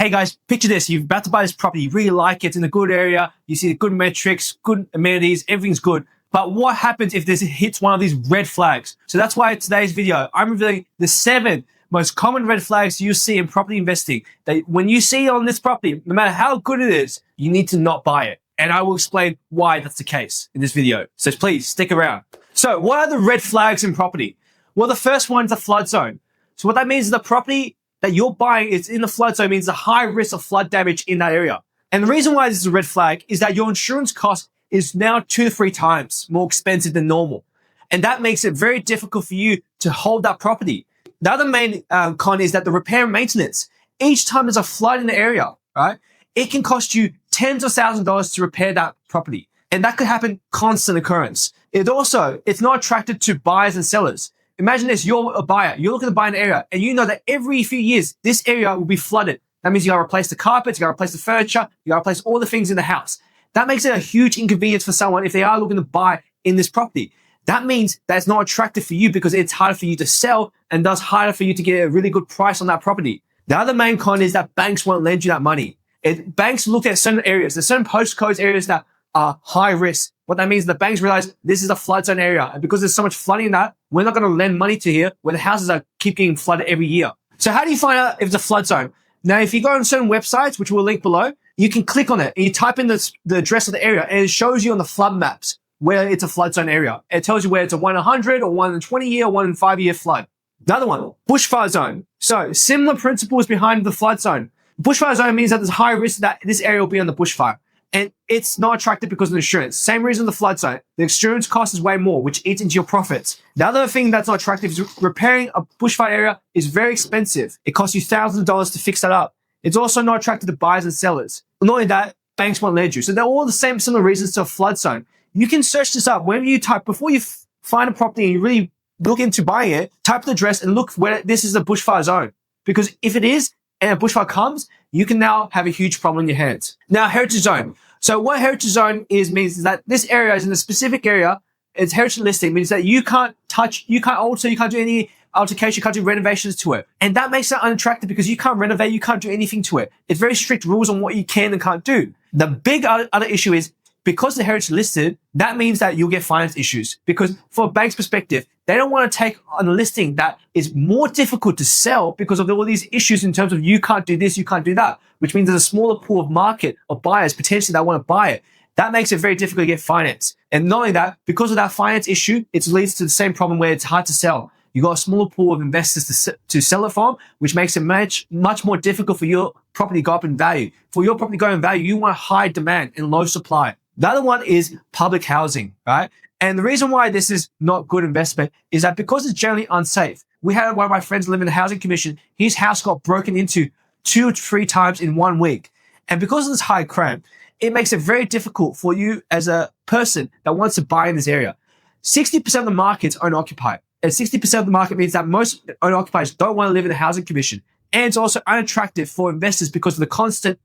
Hey guys, picture this. You're about to buy this property. You really like it. It's in a good area. You see the good metrics, good amenities. Everything's good. But what happens if this hits one of these red flags? So that's why today's video, I'm revealing the 7 most common red flags you see in property investing. That when you see on this property, no matter how good it is, you need to not buy it. And I will explain why that's the case in this video. So please stick around. So what are the red flags in property? Well, the first one is the flood zone. So what that means is the property that you're buying is in the flood zone means a high risk of flood damage in that area. And the reason why this is a red flag is that your insurance cost is now 2 to 3 times more expensive than normal. And that makes it very difficult for you to hold that property. The other main con is that the repair and maintenance, each time there's a flood in the area, right, it can cost you tens of thousands of dollars to repair that property. And that could happen constant occurrence. It's not attracted to buyers and sellers. Imagine this, you're a buyer, you're looking to buy an area, and you know that every few years, this area will be flooded. That means you gotta replace the carpets, you gotta replace the furniture, you gotta replace all the things in the house. That makes it a huge inconvenience for someone if they are looking to buy in this property. That means that it's not attractive for you because it's harder for you to sell and thus harder for you to get a really good price on that property. The other main con is that banks won't lend you that money. Banks look at certain areas, there's certain postcodes areas that are high risk. What that means is the banks realize this is a flood zone area. And because there's so much flooding in that, we're not going to lend money to here where the houses are keep getting flooded every year. So how do you find out if it's a flood zone? Now, if you go on certain websites, which we'll link below, you can click on it and you type in the address of the area and it shows you on the flood maps where it's a flood zone area. It tells you where it's a 1 in 100 or 1 in 20 year or 1 in 5 year flood. Another one, bushfire zone. So similar principles behind the flood zone. Bushfire zone means that there's high risk that this area will be on the bushfire. And it's not attractive because of the insurance. Same reason the flood zone. The insurance cost is way more, which eats into your profits. The other thing that's not attractive is repairing a bushfire area is very expensive. It costs you thousands of dollars to fix that up. It's also not attractive to buyers and sellers. Not only that, banks won't lend you. So they're all the same similar reasons to a flood zone. You can search this up. Whenever you type, before you find a property and you really look into buying it, type the address and look where this is a bushfire zone. Because if it is, and a bushfire comes, you can now have a huge problem in your hands. Now, heritage zone. So what heritage zone means that this area is in a specific area. It's heritage listing, means that you can't touch, you can't alter, you can't do any altercation, you can't do renovations to it. And that makes it unattractive because you can't renovate, you can't do anything to it. It's very strict rules on what you can and can't do. The big other issue is because the heritage listed, that means that you'll get finance issues. Because for a bank's perspective, they don't want to take on a listing that is more difficult to sell because of all these issues in terms of you can't do this, you can't do that, which means there's a smaller pool of market of buyers potentially that want to buy it. That makes it very difficult to get finance. And not only that, because of that finance issue, it leads to the same problem where it's hard to sell. You got a smaller pool of investors to sell it from, which makes it much more difficult for your property to go up in value. For your property to go in value, you want high demand and low supply. The other one is public housing, right? And the reason why this is not good investment is that because it's generally unsafe. We had one of my friends live in the housing commission. His house got broken into 2 to 3 times in 1 week. And because of this high crime, it makes it very difficult for you as a person that wants to buy in this area. 60% of the market's owner-occupied. And 60% of the market means that most owner-occupiers don't want to live in the housing commission. And it's also unattractive for investors because of the constant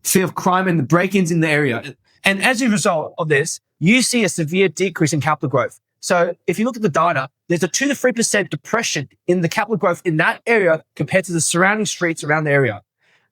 fear of crime and the break-ins in the area. And as a result of this, you see a severe decrease in capital growth. So if you look at the data, there's a 2 to 3% depression in the capital growth in that area compared to the surrounding streets around the area.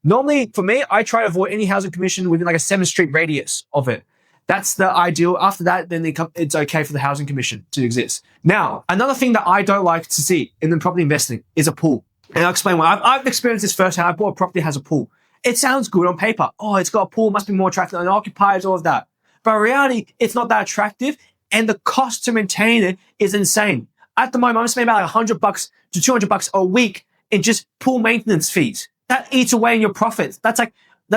Normally, for me, I try to avoid any housing commission within like a 7-street radius of it. That's the ideal. After that, then it's okay for the housing commission to exist. Now, another thing that I don't like to see in the property investing is a pool. And I'll explain why. I've experienced this firsthand. I bought a property that has a pool. It sounds good on paper. Oh, it's got a pool, must be more attractive than occupiers, all of that. But in reality, it's not that attractive, and the cost to maintain it is insane. At the moment, I'm spending about $100 to $200 a week in just pool maintenance fees. That eats away in your profits. That's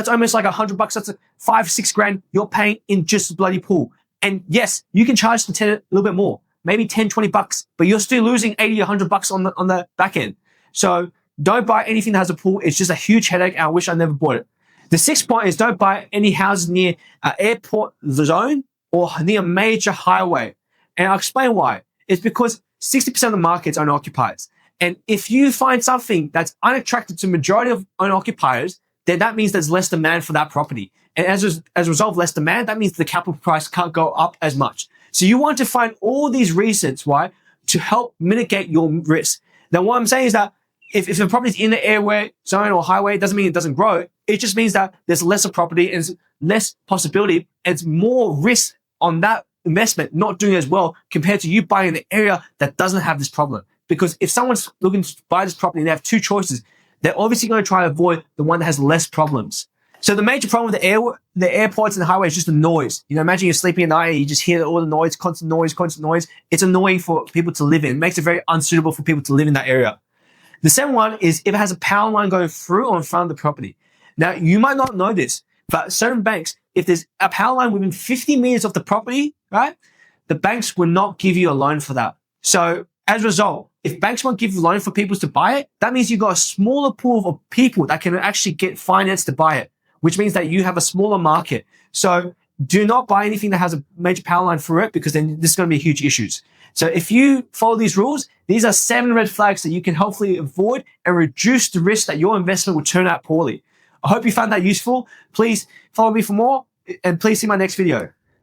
almost like $100. That's like $5-6 grand you're paying in just the bloody pool. And yes, you can charge the tenant a little bit more, maybe $10-20, but you're still losing $80 or $100 on the back end. So don't buy anything that has a pool. It's just a huge headache. And I wish I never bought it. The 6th point is don't buy any houses near an airport zone or near a major highway. And I'll explain why. It's because 60% of the market's owner-occupiers. And if you find something that's unattractive to the majority of owner-occupiers, then that means there's less demand for that property. And as a result of less demand, that means the capital price can't go up as much. So you want to find all these reasons why to help mitigate your risk. Now, what I'm saying is that if the property is in the airway zone or highway, it doesn't mean it doesn't grow. It just means that there's lesser property and less possibility and it's more risk on that investment not doing as well compared to you buying an area that doesn't have this problem. Because if someone's looking to buy this property and they have two choices, they're obviously going to try to avoid the one that has less problems. So the major problem with the airports and the highways is just the noise. You know, imagine you're sleeping at night and you just hear all the noise, constant noise, constant noise. It's annoying for people to live in. It makes it very unsuitable for people to live in that area. The second one is if it has a power line going through or in front of the property. Now, you might not know this, but certain banks, if there's a power line within 50 meters of the property, right, the banks will not give you a loan for that. So as a result, if banks won't give you a loan for people to buy it, that means you've got a smaller pool of people that can actually get finance to buy it, which means that you have a smaller market. So do not buy anything that has a major power line through it, because then this is going to be huge issues. So if you follow these rules, these are 7 red flags that you can hopefully avoid and reduce the risk that your investment will turn out poorly. I hope you found that useful. Please follow me for more and please see my next video.